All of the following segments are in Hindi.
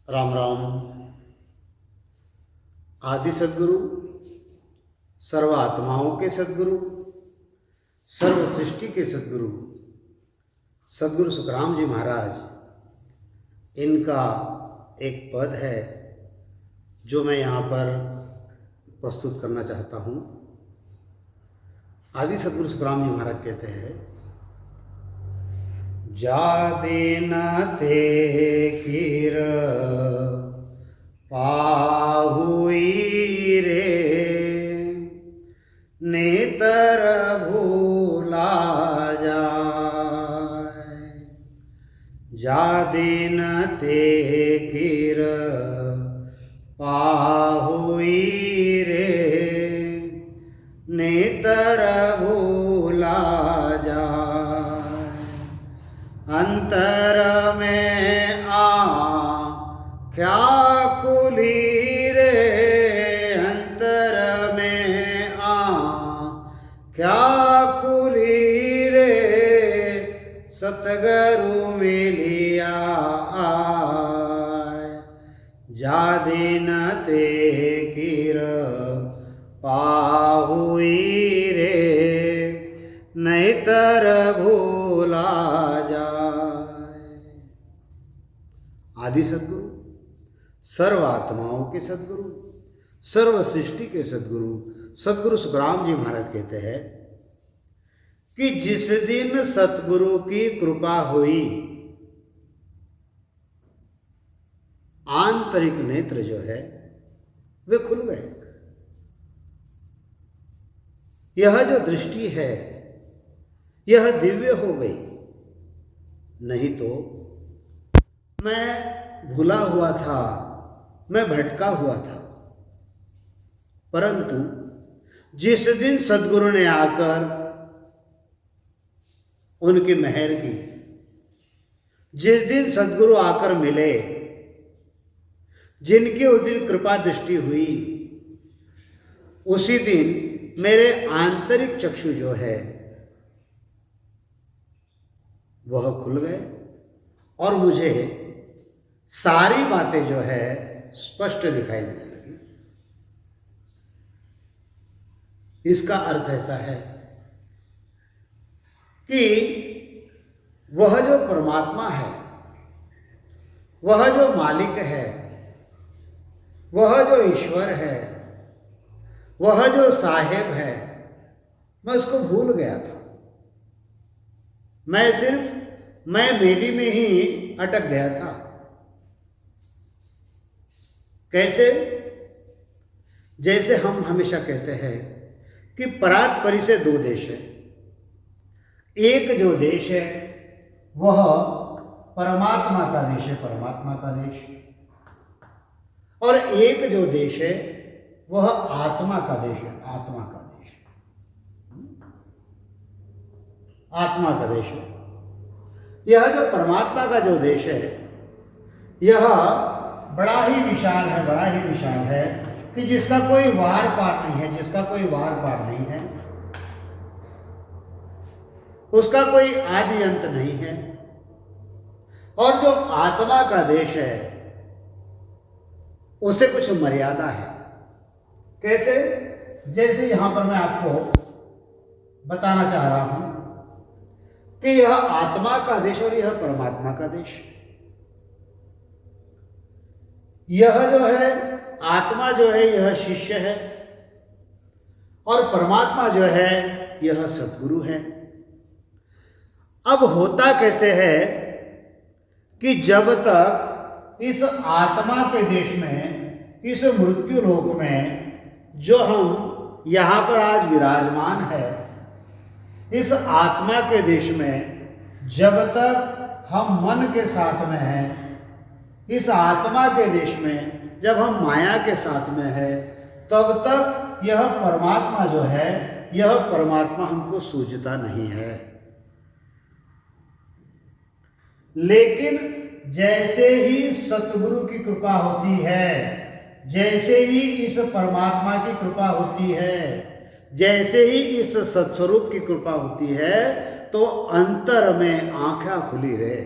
राम राम। आदि सद्गुरु, सर्व आत्माओं के सद्गुरु, सर्व सृष्टि के सद्गुरु सद्गुरु सुखराम जी महाराज, इनका एक पद है जो मैं यहाँ पर प्रस्तुत करना चाहता हूँ। आदि सद्गुरु सुखराम जी महाराज कहते हैं, जा दीन ते कीर पाहुई रे, नेतर भूला जाए। जा दीन ते कीर पाहुई रे, नेतर भूला जाए। अंतर में आँख्या खुली रे, अंतर में आँख्या खुली रे, सतगुरु मिलिया आए। जा दीन ते कीर पाहुई रे, नैतर भूला जाए। आदि सद्गुरु, सर्व आत्माओं के सद्गुरु, सर्व सृष्टि के सद्गुरु सद्गुरु सुखराम जी महाराज कहते हैं कि जिस दिन सतगुरु की कृपा हुई, आंतरिक नेत्र जो है वे खुल गए। यह जो दृष्टि है यह दिव्य हो गई। नहीं तो मैं भूला हुआ था, मैं भटका हुआ था। परंतु जिस दिन सद्गुरु ने आकर उनकी मेहर की, जिस दिन सद्गुरु आकर मिले, जिनकी उस दिन कृपा दृष्टि हुई, उसी दिन मेरे आंतरिक चक्षु जो है वह खुल गए और मुझे सारी बातें जो है स्पष्ट दिखाई देने लगी। इसका अर्थ ऐसा है कि वह जो परमात्मा है, वह जो मालिक है, वह जो ईश्वर है, वह जो साहेब है, मैं उसको भूल गया था। मैं सिर्फ मैं मेरी में ही अटक गया था। कैसे? जैसे हम हमेशा कहते हैं कि परात परी से दो देश है। एक जो देश है वह परमात्मा का देश है, परमात्मा का देश, और एक जो देश है वह आत्मा का देश है, आत्मा का देश, आत्मा का देश है। यह जो परमात्मा का जो देश है यह बड़ा ही विशाल है, बड़ा ही विशाल है कि जिसका कोई वार पार नहीं है, जिसका कोई वार पार नहीं है, उसका कोई आदि अंत नहीं है। और जो आत्मा का देश है उसे कुछ मर्यादा है। कैसे? जैसे यहां पर मैं आपको बताना चाह रहा हूं कि यह आत्मा का देश और यह परमात्मा का देश। यह जो है आत्मा जो है यह शिष्य है, और परमात्मा जो है यह सद्गुरु है। अब होता कैसे है कि जब तक इस आत्मा के देश में, इस मृत्यु लोक में जो हम यहाँ पर आज विराजमान है, इस आत्मा के देश में जब तक हम मन के साथ में हैं, इस आत्मा के देश में जब हम माया के साथ में है, तब तक यह परमात्मा जो है, यह परमात्मा हमको सूझता नहीं है। लेकिन जैसे ही सतगुरु की कृपा होती है, जैसे ही इस परमात्मा की कृपा होती है, जैसे ही इस सत्स्वरूप की कृपा होती है, तो अंतर में आँखें खुली रहे।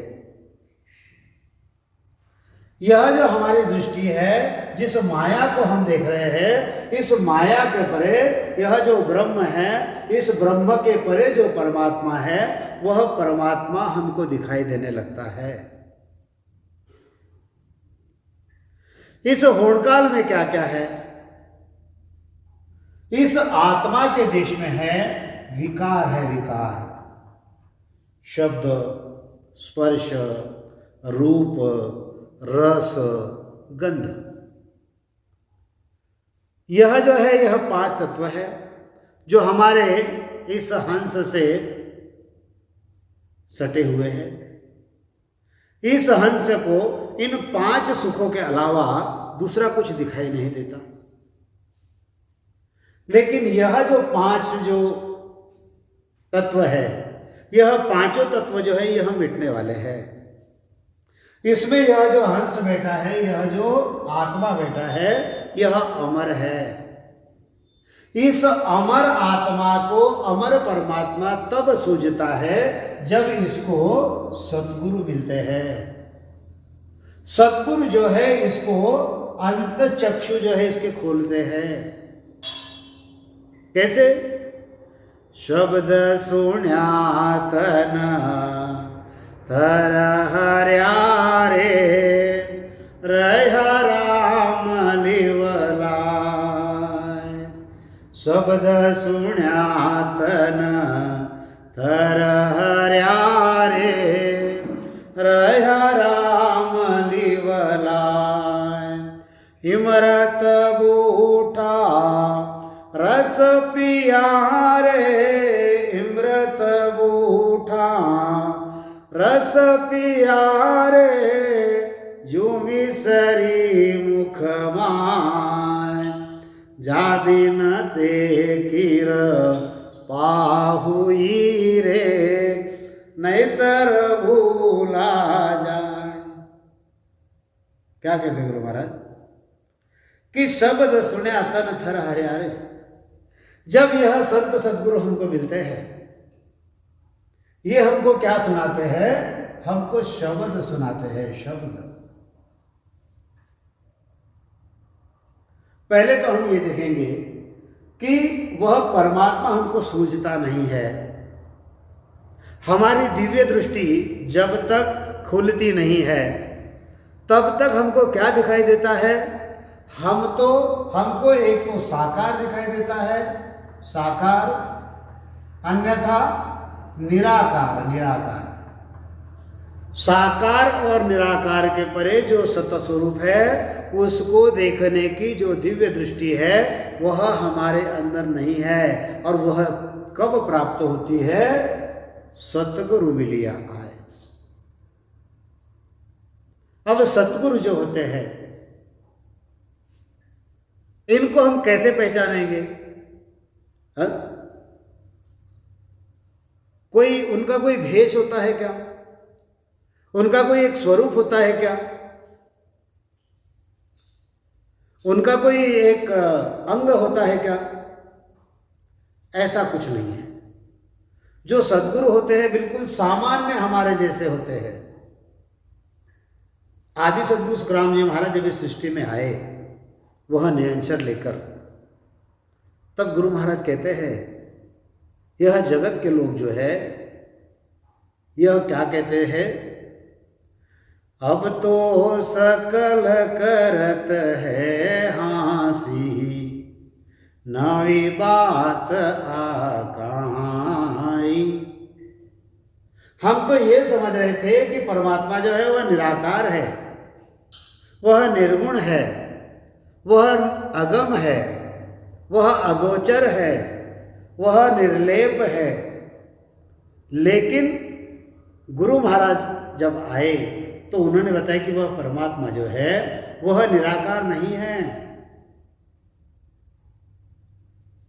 यह जो हमारी दृष्टि है, जिस माया को हम देख रहे हैं, इस माया के परे यह जो ब्रह्म है, इस ब्रह्म के परे जो परमात्मा है, वह परमात्मा हमको दिखाई देने लगता है। इस होड़काल में क्या क्या है? इस आत्मा के देश में है विकार, है विकार, शब्द, स्पर्श, रूप, रस, गंध। यह जो है, यह 5 तत्व है जो हमारे इस हंस से सटे हुए हैं। इस हंस को इन 5 सुखों के अलावा दूसरा कुछ दिखाई नहीं देता। लेकिन यह जो 5 जो तत्व है, यह 5 तत्व जो है, यह मिटने वाले हैं। इसमें यह जो हंस बैठा है, यह जो आत्मा बैठा है, यह अमर है। इस अमर आत्मा को अमर परमात्मा तब सूझता है जब इसको सतगुरु मिलते हैं। सतगुरु जो है इसको अंत चक्षु जो है इसके खोलते हैं। कैसे? शब्द सुन्या तन थर हर्या रे, रह्या राम लिवलाय। शब्द सुन्या तन थर हर्या रे, रह्या राम लिवलाय। इमरत बूटा रस पिया रे, इमृत बूठा रस पिया रे, यूमी सरी मुख माय। जादिन ते किर पाहुई रे, नैतर भूला जाए। क्या कहते गुरु महाराज? कि शब्द सुने तन थर हर्या रे। जब यह संत सदगुरु हमको मिलते हैं, ये हमको क्या सुनाते हैं? हमको शब्द सुनाते हैं, शब्द। पहले तो हम ये देखेंगे कि वह परमात्मा हमको सूझता नहीं है। हमारी दिव्य दृष्टि जब तक खुलती नहीं है, तब तक हमको क्या दिखाई देता है? हमको एक तो साकार दिखाई देता है, साकार, अन्यथा निराकार, निराकार। साकार और निराकार के परे जो सत स्वरूप है, उसको देखने की जो दिव्य दृष्टि है, वह हमारे अंदर नहीं है। और वह कब प्राप्त होती है? सतगुरु मिलिया आए। अब सतगुरु जो होते हैं, इनको हम कैसे पहचानेंगे? उनका कोई भेष होता है क्या? उनका कोई एक स्वरूप होता है क्या? उनका कोई एक अंग होता है क्या? ऐसा कुछ नहीं है। जो सद्गुरु होते हैं बिल्कुल सामान्य हमारे जैसे होते हैं। आदि सद्गुरु सुखराम जी महाराज जब इस सृष्टि में आए, वह निरंतर लेकर, तब गुरु महाराज कहते हैं, यह जगत के लोग जो है, यह क्या कहते हैं? अब तो सकल करत है हांसी, नवी बात आकाई। हम तो ये समझ रहे थे कि परमात्मा जो है वह निराकार है, वह निर्गुण है, वह अगम है, वह अगोचर है, वह निर्लेप है। लेकिन गुरु महाराज जब आए तो उन्होंने बताया कि वह परमात्मा जो है वह निराकार नहीं है।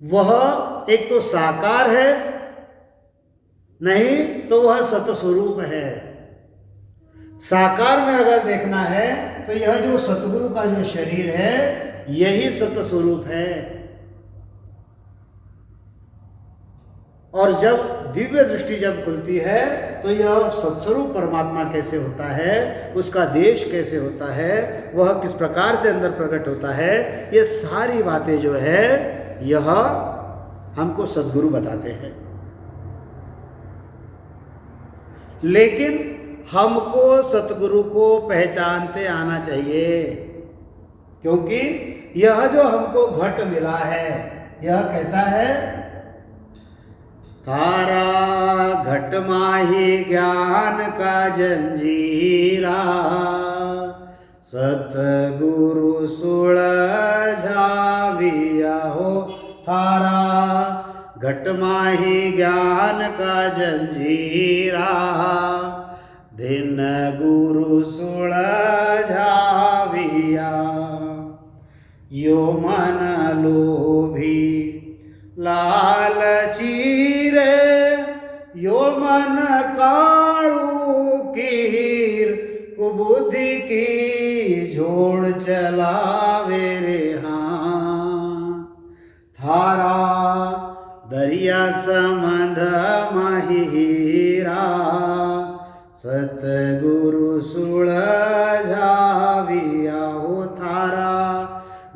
वह एक तो साकार है, नहीं तो वह सतस्वरूप है। साकार में अगर देखना है तो यह जो सतगुरु का जो शरीर है, यही सतस्वरूप है। और जब दिव्य दृष्टि जब खुलती है तो यह सत्स्वरूप परमात्मा कैसे होता है, उसका देश कैसे होता है, वह किस प्रकार से अंदर प्रकट होता है, ये सारी बातें जो है यह हमको सद्गुरु बताते हैं। लेकिन हमको सतगुरु को पहचानते आना चाहिए, क्योंकि यह जो हमको घट मिला है यह कैसा है? तारा घट माही ज्ञान का जंजीरा, सतगुरु सुलझाविया हो थारा। घट माही ज्ञान का जंजीरा, दिन गुरु सुलझाविया। यो मन लोभी लालची रे, यो मन काळू कीर, कुबुद्धि की जोड़ चलावे रे हाँ। थारा दरिया समंध माही हीरा, सतगुरु सुलझाविया हो थारा।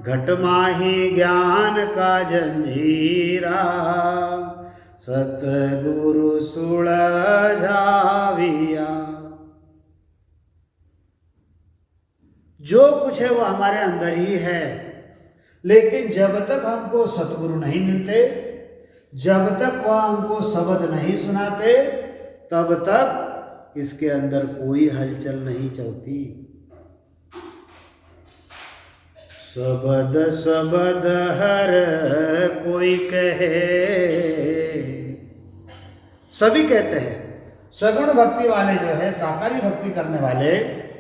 घट माही ज्ञान का जंजीरा, सतगुरु सुलझाविया। जो कुछ है वो हमारे अंदर ही है, लेकिन जब तक हमको सतगुरु नहीं मिलते, जब तक वह हमको शब्द नहीं सुनाते, तब तक इसके अंदर कोई हलचल नहीं चलती। शब्द शब्द हर कोई कहे, सभी कहते हैं। सगुण भक्ति वाले जो है, साकारी भक्ति करने वाले,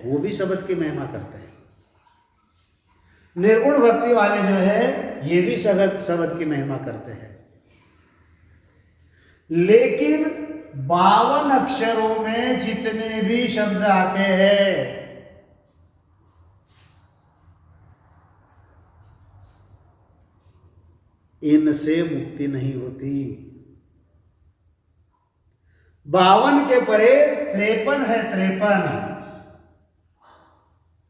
वो भी शब्द की महिमा करते हैं। निर्गुण भक्ति वाले जो है ये भी शब्द की महिमा करते हैं। लेकिन 52 अक्षरों में जितने भी शब्द आते हैं, इनसे मुक्ति नहीं होती। 52 के परे 53 है,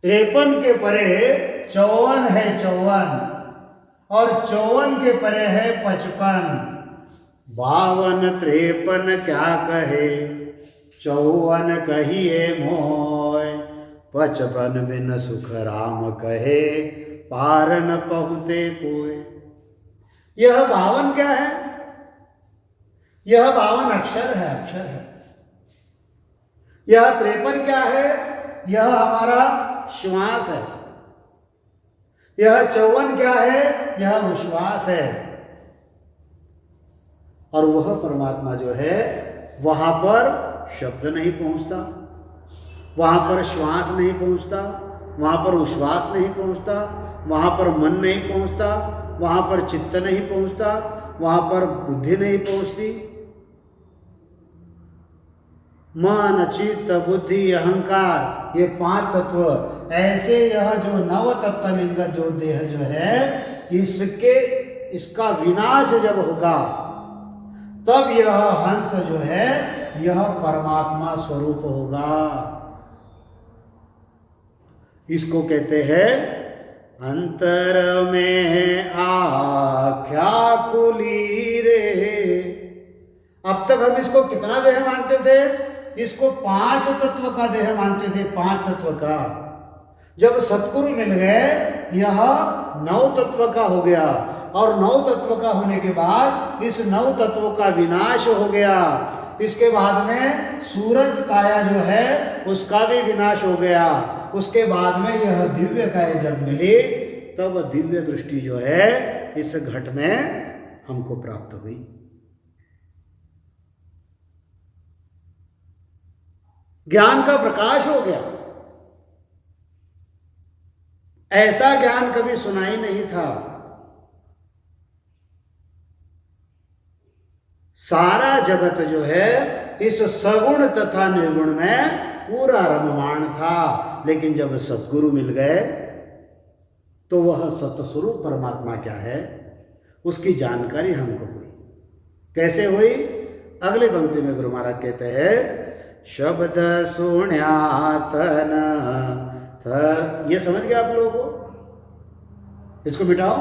53 के परे 54 है, 54 और 54 के परे है 55। 52 53 क्या कहे, 54 कहिए मोय। 55 बिन सुख राम कहे, पार न पहुँचे कोय। यह 52 क्या है? यह 52 अक्षर है, अक्षर है। यह 53 क्या है? यह हमारा श्वास है। यह 54 क्या है? यह विश्वास है। और वह परमात्मा जो है, वहां पर शब्द नहीं पहुंचता, वहां पर श्वास नहीं पहुंचता, वहां पर विश्वास नहीं पहुंचता, वहां पर मन नहीं पहुंचता, वहां पर चित्त नहीं पहुंचता, वहां पर बुद्धि नहीं पहुंचती। मन चित्त बुद्धि अहंकार, ये 5 तत्व, ऐसे यह जो 9 तत्व लिंग जो देह जो है, इसका विनाश जब होगा, तब यह हंस जो है यह परमात्मा स्वरूप होगा। इसको कहते हैं अंतर में आख्या खुली रे। अब तक हम इसको कितना देह मानते थे? इसको 5 तत्व का देह मानते थे, 5 तत्व का। जब सतगुरु मिल गए, यह 9 तत्व का हो गया, और 9 तत्व का होने के बाद इस 9 तत्वों का विनाश हो गया। इसके बाद में सूरज काया जो है उसका भी विनाश हो गया। उसके बाद में यह दिव्य काया जब मिली, तब दिव्य दृष्टि जो है इस घट में हमको प्राप्त हुई। ज्ञान का प्रकाश हो गया। ऐसा ज्ञान कभी सुना ही नहीं था। सारा जगत जो है इस सगुण तथा निर्गुण में पूरा रममाण था, लेकिन जब सद्गुरु मिल गए तो वह सतस्वरूप परमात्मा क्या है उसकी जानकारी हमको हुई। कैसे हुई? अगली पंक्ति में गुरु महाराज कहते हैं, शब्द सुण्यातन थर। ये समझ गए आप लोगों को? इसको मिटाओ।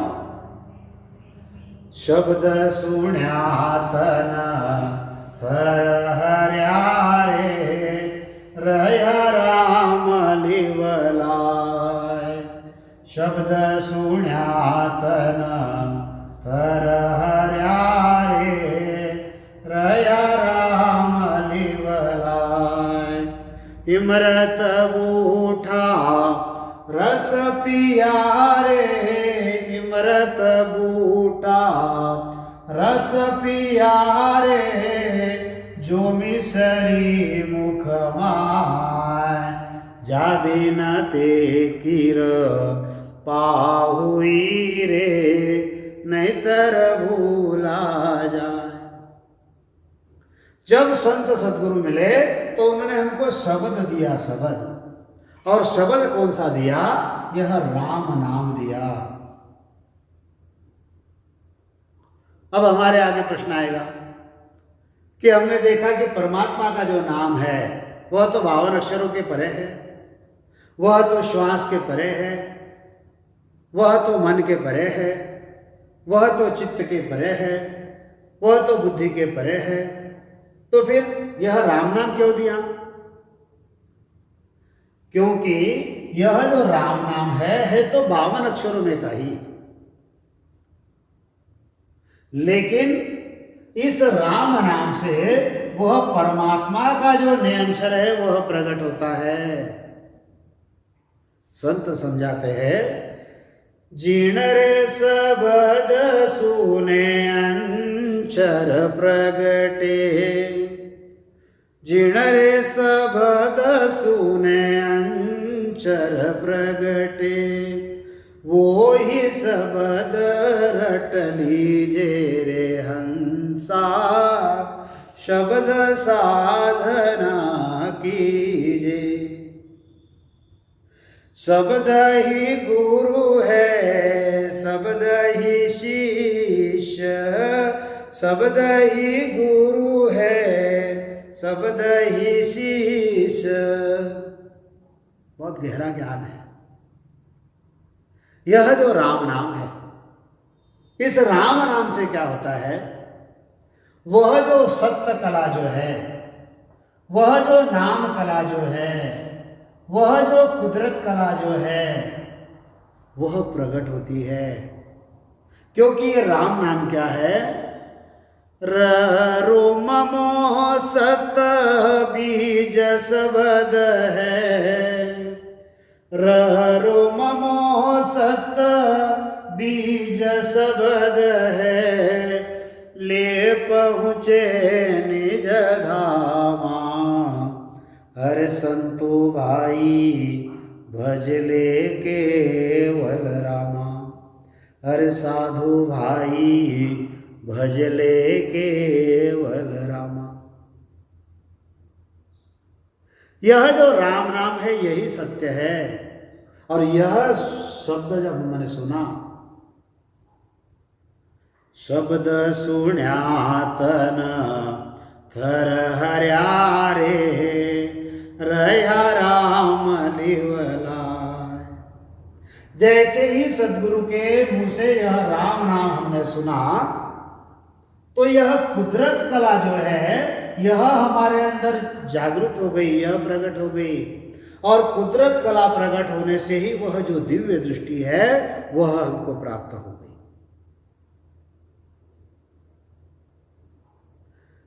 शब्द सुण्यातन थर हर्या रे रया राम लिवलाय। शब्द सुण्यातन थर हर्या रे रया राम लिवलाय। इमरत बूठा रस पिया रे इमरत बूटा रस पिया रे जो मिसरी मुख माय। जादिन ते किर पाहुई रे नैतर भूला जाए। जब संत सद्गुरु मिले तो उन्होंने हमको शब्द दिया, शब्द। और शब्द कौन सा दिया? यह राम नाम दिया। अब हमारे आगे प्रश्न आएगा कि हमने देखा कि परमात्मा का जो नाम है वह तो 52 अक्षरों के परे है, वह तो श्वास के परे है, वह तो मन के परे है, वह तो चित्त के परे है, वह तो बुद्धि के परे है। तो फिर यह राम नाम क्यों दिया? क्योंकि यह जो राम नाम है तो 52 अक्षरों में का ही, लेकिन इस राम नाम से वह परमात्मा का जो नियंचर है वह प्रकट होता है। संत समझाते हैं, जीण रे सबद सुने अंचर प्रगटे। जीण रे सबद सुने अंचर प्रगटे। वो ही सबद रट लीजे रे हंसा। शब्द साधना कीजे। शब्द ही गुरु है, शब्द ही शिष्य। शब्द ही गुरु है, शब्द ही शिष्य। बहुत गहरा ज्ञान है यह जो राम नाम है। इस राम नाम से क्या होता है? वह जो सत्य कला जो है, वह जो नाम कला जो है, वह जो कुदरत कला जो है वह प्रकट होती है। क्योंकि ये राम नाम क्या है? रोम मोह सत बीज शब्द है। रोम मोह सत बीज शब्द है। ले पहुँचे निज धामा। हर संतो भाई भज ले केवल रामा। हर साधु भाई भज ले केवल रामा। यह जो राम नाम है यही सत्य है। और यह शब्द जब मैंने सुना, शब्द सुण्यातन थर हर्या रे रया राम लिवलाय। जैसे ही सद्गुरु के मुंह से यह राम नाम हमने सुना तो यह कुदरत कला जो है यह हमारे अंदर जागृत हो गई, यह प्रकट हो गई। और कुदरत कला प्रकट होने से ही वह जो दिव्य दृष्टि है वह हमको प्राप्त हो गई।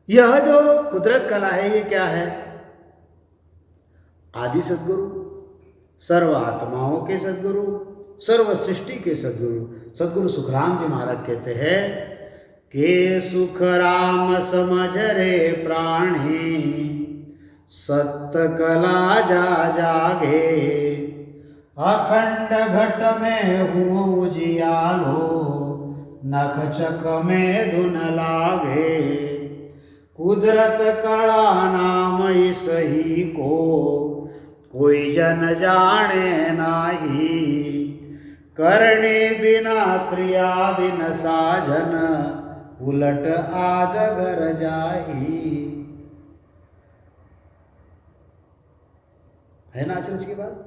यह जो कुदरत कला है ये क्या है? आदि सद्गुरु, सर्व आत्माओं के सद्गुरु, सर्व सृष्टि के सद्गुरु सद्गुरु सुखराम जी महाराज कहते हैं के सुख राम समझ रे प्राणी। सत्य कला जा जागे। अखंड घट में हुआ उजियालो। नख चक में धुन लागे। कुदरत कला नाम सही को कोई जन जाने नाही। करने बिना क्रिया बिन साजन उलट आद घर जाही। है ना आश्चर्य की बात।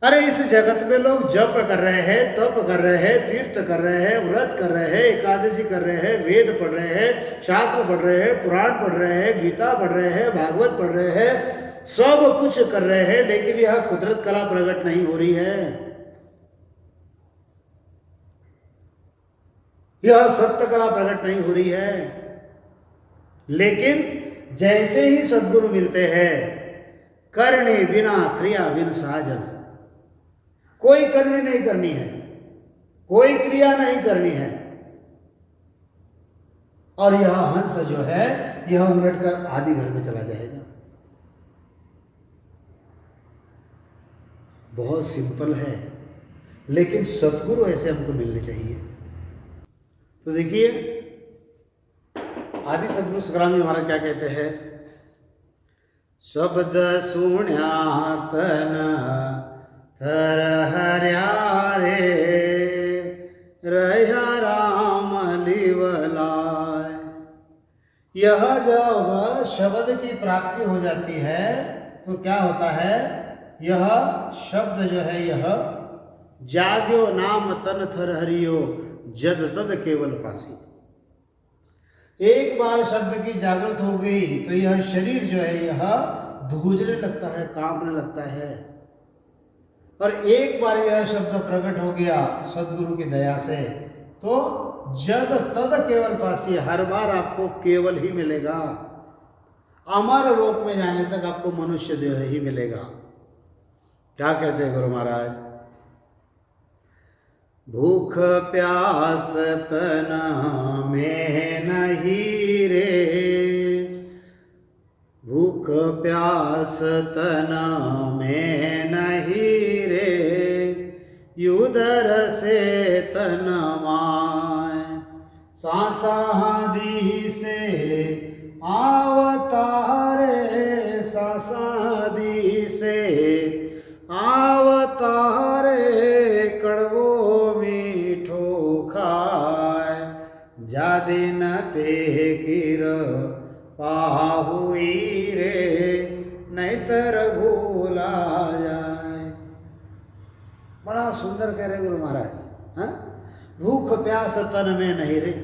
अरे इस जगत में लोग जप कर रहे हैं, तप कर रहे हैं, तीर्थ कर रहे हैं, व्रत कर रहे हैं, एकादशी कर रहे हैं, वेद पढ़ रहे हैं, शास्त्र पढ़ रहे हैं, पुराण पढ़ रहे हैं, गीता पढ़ रहे हैं, भागवत पढ़ रहे हैं, सब कुछ कर रहे हैं, लेकिन यह कुदरत कला प्रकट नहीं हो रही है, यह सत्य कला प्रकट नहीं हो रही है। लेकिन जैसे ही सद्गुरु मिलते हैं, करने बिना क्रिया बिन साजन, कोई करनी नहीं करनी है, कोई क्रिया नहीं करनी है, और यह हंस जो है यह उलटकर आदि घर में चला जाएगा। बहुत सिंपल है, लेकिन सद्गुरु ऐसे हमको मिलने चाहिए। तो देखिए आदि सद्गुरु सतराम जी महाराज क्या कहते हैं, शब्द सुण्या तन थर हर्या रे, रह्या राम लिवलाय। यह जब शब्द की प्राप्ति हो जाती है तो क्या होता है, यह शब्द जो है यह जाग्यो नाम तन थर हरियो जद तद केवल पासी। एक बार शब्द की जागृत हो गई तो यह शरीर जो है यह धूजने लगता है, कांपने लगता है। और एक बार यह शब्द प्रकट हो गया सद्गुरु की दया से तो जद तद केवल पासी, हर बार आपको केवल ही मिलेगा। अमर लोक में जाने तक आपको मनुष्य देह ही मिलेगा। क्या कहते हैं गुरु महाराज, भूख प्यास तन में नहीं रे, भूख प्यास तन में नहीं रे, युदर से तन माय, सासादी से आवतारे, सासादी से आवतारे, कड़वो मीठो खाए, जादिन ते किर पाहुई रे, नैतर भूला जाए। बड़ा सुंदर कह रहे गुरु महाराज। हाँ, भूख प्यास तन में नहीं रे,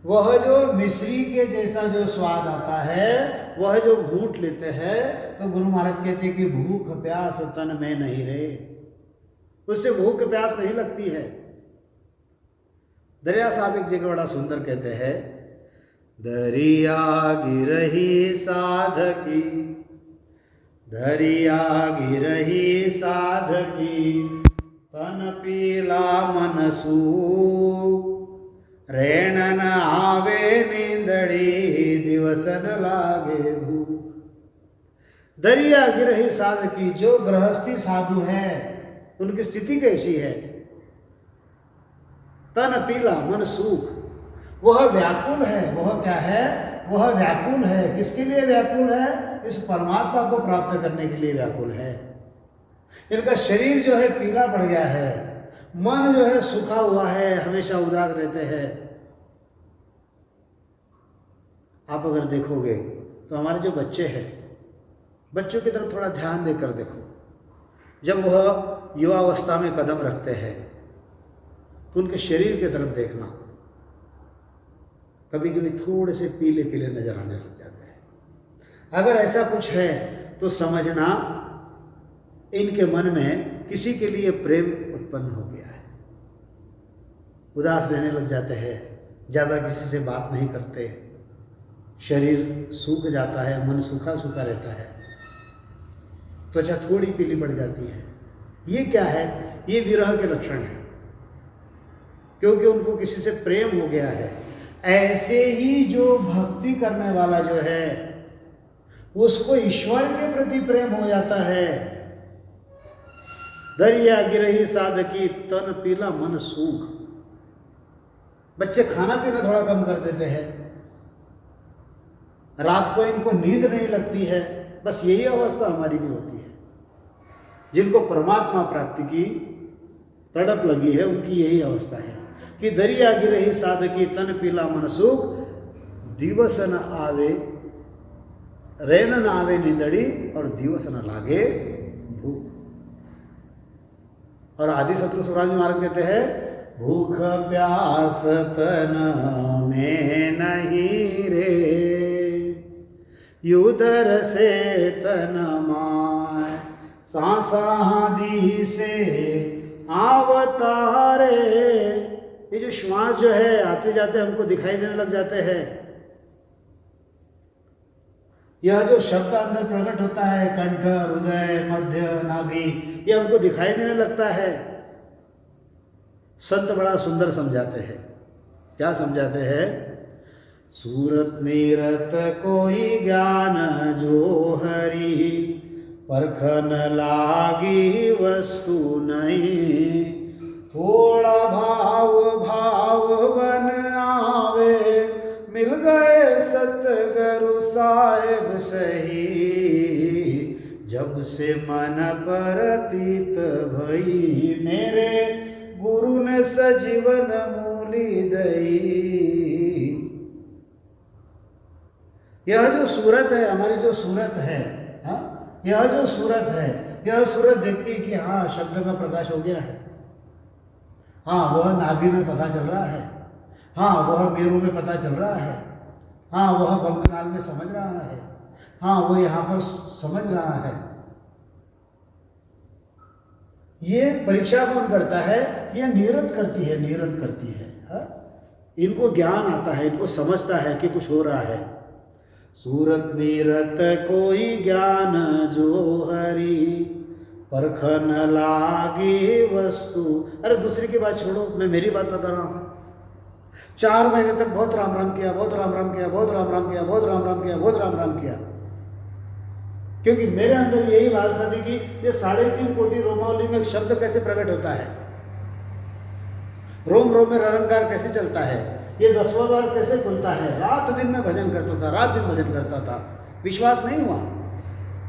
वह जो मिश्री के जैसा जो स्वाद आता है वह जो घूंट लेते हैं तो गुरु महाराज कहते हैं कि भूख प्यास तन में नहीं रे, उससे भूख प्यास नहीं लगती है। दरिया साहब एक जगह बड़ा सुंदर कहते हैं, दरिया गिरही साधकी, दरिया गिरही साधकी, तन पीला मन सू, रेणन आवे नींदड़ी, दिवसन लागे भूख। दरिया गिरही साधकी, जो गृहस्थी साधु है उनकी स्थिति कैसी है, तन पीला मन सूख, वह व्याकुल है। वह क्या है, वह व्याकुल है। किसके लिए व्याकुल है, इस परमात्मा को प्राप्त करने के लिए व्याकुल है। इनका शरीर जो है पीला पड़ गया है, मन जो है सूखा हुआ है, हमेशा उदास रहते हैं। आप अगर देखोगे तो हमारे जो बच्चे हैं, बच्चों की तरफ थोड़ा ध्यान देकर देखो। जब वह युवावस्था में कदम रखते हैं तो उनके शरीर की तरफ देखना, कभी कभी थोड़े से पीले पीले नजर आने लग जाते हैं। अगर ऐसा कुछ है तो समझना इनके मन में किसी के लिए प्रेम उत्पन्न हो गया है। उदास रहने लग जाते हैं, ज़्यादा किसी से बात नहीं करते, शरीर सूख जाता है, मन सूखा सूखा रहता है, त्वचा थोड़ी पीली पड़ जाती है। ये क्या है, ये विरह के लक्षण है, क्योंकि उनको किसी से प्रेम हो गया है। ऐसे ही जो भक्ति करने वाला जो है उसको ईश्वर के प्रति प्रेम हो जाता है। दरिया गिरही साधकी, तन पीला मन सूख। बच्चे खाना पीना थोड़ा कम कर देते हैं, रात को इनको नींद नहीं लगती है। बस यही अवस्था हमारी भी होती है। जिनको परमात्मा प्राप्ति की तड़प लगी है उनकी यही अवस्था है कि दरिया गिरही साधकी, तन पीला मन सूख, दिवस न आवे, रेन न आवे नींदड़ी और दिवस न लागे भूख। और आदि शत्रु सुखराम जी महाराज कहते हैं भूख प्यास तन में नहीं रे, युदर से तन माय, सांसादी से आवतारे। ये जो श्वास जो है आते जाते हमको दिखाई देने लग जाते हैं, यह जो शब्द अंदर प्रकट होता है कंठ, हृदय, मध्य, नाभि, ये हमको दिखाई देने लगता है। संत बड़ा सुंदर समझाते हैं। क्या समझाते हैं? सूरत नीरत कोई ज्ञान जो हरि, परखन लागी वस्तु नहीं, थोड़ा भाव भाव बन आवे, मिल गए सतगुरु साहेब सही, जब से मन परतीत भई, मेरे गुरु ने सजीवन मूली दई। यह जो सूरत है, हमारी जो सूरत है, हाँ, यह जो सूरत है, यह सूरत देखती है कि हाँ शब्द का प्रकाश हो गया है, हाँ वह नाभि में पता चल रहा है, हाँ वह मेरु में पता चल रहा है, हाँ वह बंकनाल में समझ रहा है, हाँ वो यहाँ पर समझ रहा है। ये परीक्षा कौन करता है? ये नीरद करती है, नीरद करती है, हाँ? इनको ज्ञान आता है, इनको समझता है कि कुछ हो रहा है। सूरत नीरत कोई ज्ञान जो हरि, परखन लागी वस्तु। अरे दूसरी की बात छोड़ो, मैं मेरी बात बता रहा हूँ। 4 महीने तक बहुत राम राम किया, बहुत राम राम किया, बहुत राम राम किया, बहुत राम राम किया, बहुत राम राम किया, क्योंकि मेरे अंदर यही लालसा थी कि ये 3.5 कोटि रोमावली में शब्द कैसे प्रकट होता है, रोम रोम में ररंकार कैसे चलता है, ये 10वां द्वार कैसे खुलता है। रात दिन में भजन करता था, रात दिन भजन करता था। विश्वास नहीं हुआ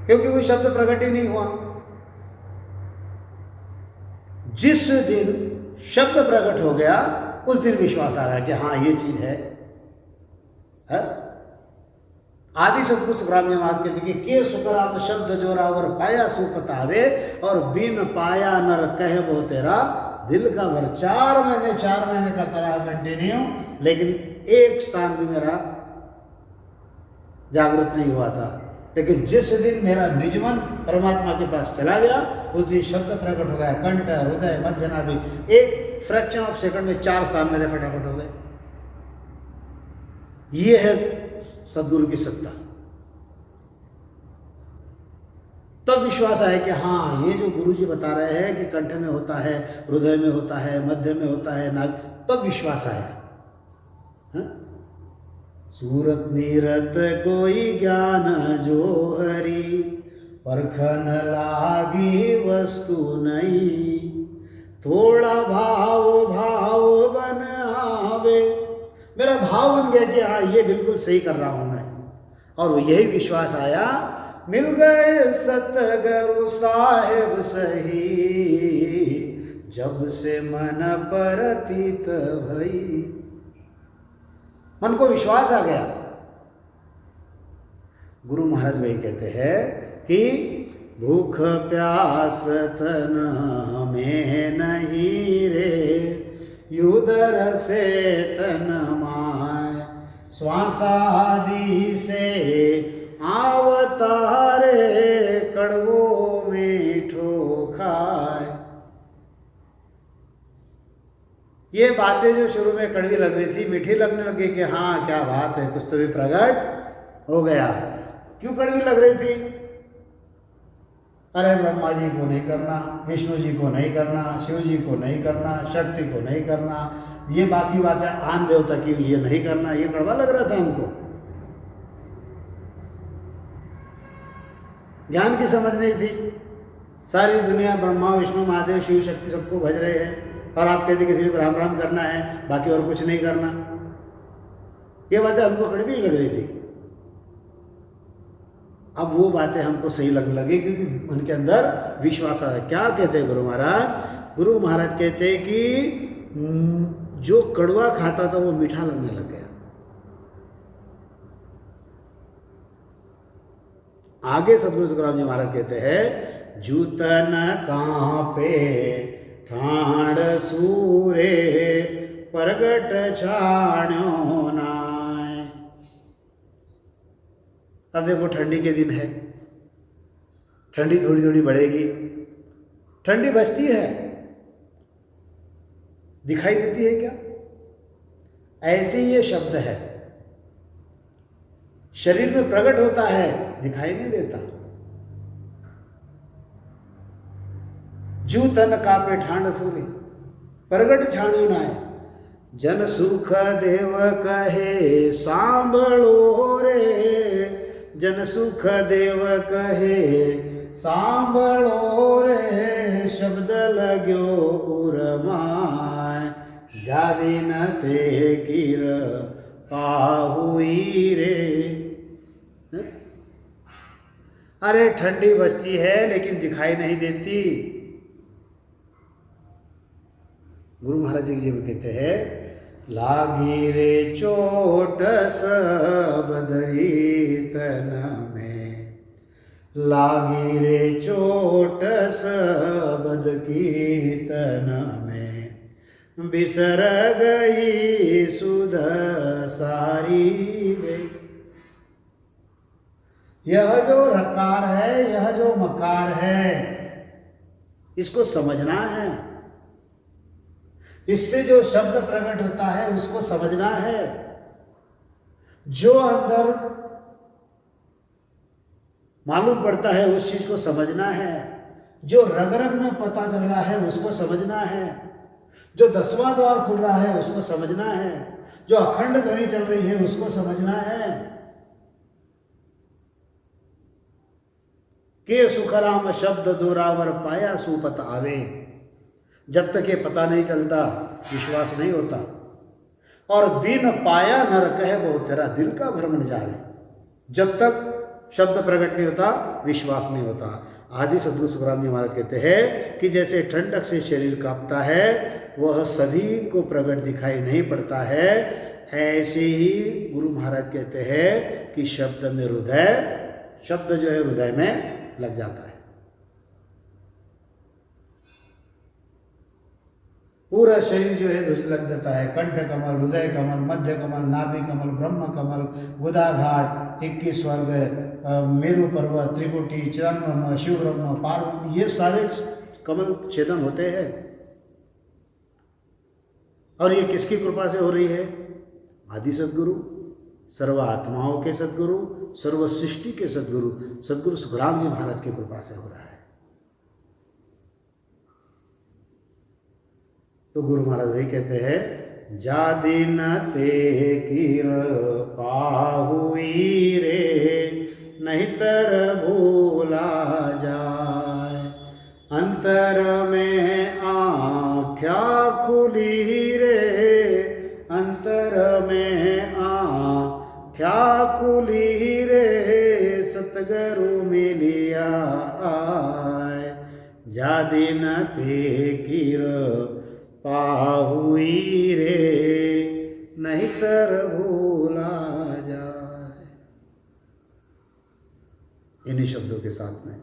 क्योंकि कोई शब्द प्रकट ही नहीं हुआ। जिस दिन शब्द प्रकट हो गया उस दिन विश्वास आ गया कि हाँ ये चीज है। आदि सतपुरुष सुखराम जी महाराज कहते कि के सुखराम शब्द जोरावर पाया सुपतावे, और बिन पाया नर कहे वो तेरा दिल का भर। 4 महीने का तरह कंटिन्यू, लेकिन एक स्थान भी मेरा जागृत नहीं हुआ था। लेकिन जिस दिन मेरा निजमन परमात्मा के पास चला गया उस दिन शब्द प्रकट हो गया, कंठ, हृदय, मध्य, नाभि, एक फ्रैक्शन ऑफ सेकंड में 4 स्थान मेरे फटाफट हो गए। ये है सदगुरु की सत्ता। तब विश्वास आया कि हाँ ये जो गुरु जी बता रहे हैं कि कंठ में होता है, हृदय में होता है, मध्य में होता है, नाग, तब विश्वास आया। हा? सूरत नीरत कोई ज्ञान जो हरि, परखन लागी वस्तु नहीं, थोड़ा भाव भाव बन आवे। मेरा भाव बन गया कि हाँ ये बिल्कुल सही कर रहा हूं मैं, और यही विश्वास आया, मिल गए सतगुरु साहेब सही, जब से मन परतीत भई। मन को विश्वास आ गया। गुरु महाराज वही कहते हैं कि भूख प्यास तन में नहीं रे, युदर से तन माय, श्वासादि से आवतारे, कड़वो मीठो खाए। ये बातें जो शुरू में कड़वी लग रही थी, मीठी लगने लगी कि हाँ क्या बात है, कुछ तो भी प्रकट हो गया। क्यों कड़वी लग रही थी? अरे ब्रह्मा जी को नहीं करना, विष्णु जी को नहीं करना, शिव जी को नहीं करना, शक्ति को नहीं करना, ये बाकी बातें आन देवता की ये नहीं करना, ये कड़वा लग रहा था हमको। ज्ञान की समझ नहीं थी। सारी दुनिया ब्रह्मा विष्णु महादेव शिव शक्ति सबको भज रहे हैं, और आप कहते कि सिर्फ राम राम करना है, बाकी और कुछ नहीं करना। ये बातें हमको कड़वी लग रही थी। अब वो बातें हमको सही लगने लगी क्योंकि उनके अंदर विश्वास है। क्या कहते हैं गुरु महाराज? गुरु महाराज कहते हैं कि जो कड़वा खाता था वो मीठा लगने लग गया। आगे सदगुरु सुखराम जी महाराज कहते हैं, जूतन कांपे ठाण सूरे प्रगट छाण्यो नाय। अब देखो ठंडी के दिन है, ठंडी थोड़ी थोड़ी बढ़ेगी, ठंडी बचती है, दिखाई देती है क्या? ऐसे ये शब्द है, शरीर में प्रकट होता है, दिखाई नहीं देता। जू तन कापे ठाण सूरी प्रगट छाण्यो नाय। जन सुख देव कहे सांभळो रे, जन सुख देव कहे सांभळो रे, शब्द लग्यो उरमाय, जादी न ते कीर पाहुई रे। अरे ठंडी बचती है लेकिन दिखाई नहीं देती। गुरु महाराज जी कहते हैं, लागी रे चोट सब धरी तन में, लागी रे चोट सब की तन में, बिसर गई सुध सारी गई। यह जो रकार है, यह जो मकार है, इसको समझना है। इससे जो शब्द प्रकट होता है उसको समझना है। जो अंदर मालूम पड़ता है उस चीज को समझना है। जो रग रग में पता चल रहा है उसको समझना है। जो 10वां द्वार खुल रहा है उसको समझना है। जो अखंड ध्वनि चल रही है उसको समझना है। के सुखराम शब्द जोरावर पाया सुपत आवे। जब तक ये पता नहीं चलता विश्वास नहीं होता। और बिन पाया नर कहे वो तेरा दिल का भ्रम न जावे। जब तक शब्द प्रकट नहीं होता विश्वास नहीं होता। आदि सद्गुरु सुखराम जी महाराज कहते हैं कि जैसे ठंडक से शरीर कांपता है वह सभी को प्रकट दिखाई नहीं पड़ता है, ऐसे ही गुरु महाराज कहते हैं कि शब्द में हृदय, शब्द जो है हृदय में लग जाता है। पूरा शरीर जो है लग जाता है। कंठ कमल, हृदय कमल, मध्य कमल, नाभि कमल, ब्रह्म कमल, गुदा घाट, 21 स्वर्ग, मेरु पर्वत, त्रिकुटी, चरण ब्रह्म, शिव ब्रह्म, पार्वती, ये सारे कमल छेदन होते हैं। और ये किसकी कृपा से हो रही है? आदि सद्गुरु, सर्व आत्माओं के सद्गुरु, सर्व सृष्टि के सद्गुरु, सद्गुरु सुखराम जी महाराज की कृपा से हो रहा है। तो गुरु महाराज वही कहते हैं, जा दिन ते कीर पाहुई रे, नहीं तर भूला जाए। अंतर में आँख्या खुली रे, अंतर में आँख्या खुली रे, सतगुरु मिलिया आए। जा दिन ते कीर पाहुई रे, नहीं तर भूला जाए। इन्हीं शब्दों के साथ में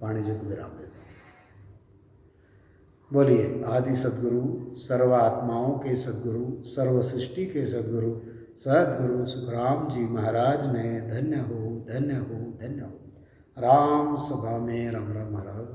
वाणी जी को विराम देते हैं। बोलिए, आदि सद्गुरु, सर्व आत्माओं के सद्गुरु, सर्व सृष्टि के सद्गुरु, सद्गुरु सुखराम जी महाराज ने धन्य हो, धन्य हो, धन्य हो। राम सभा में राम राम महाराज।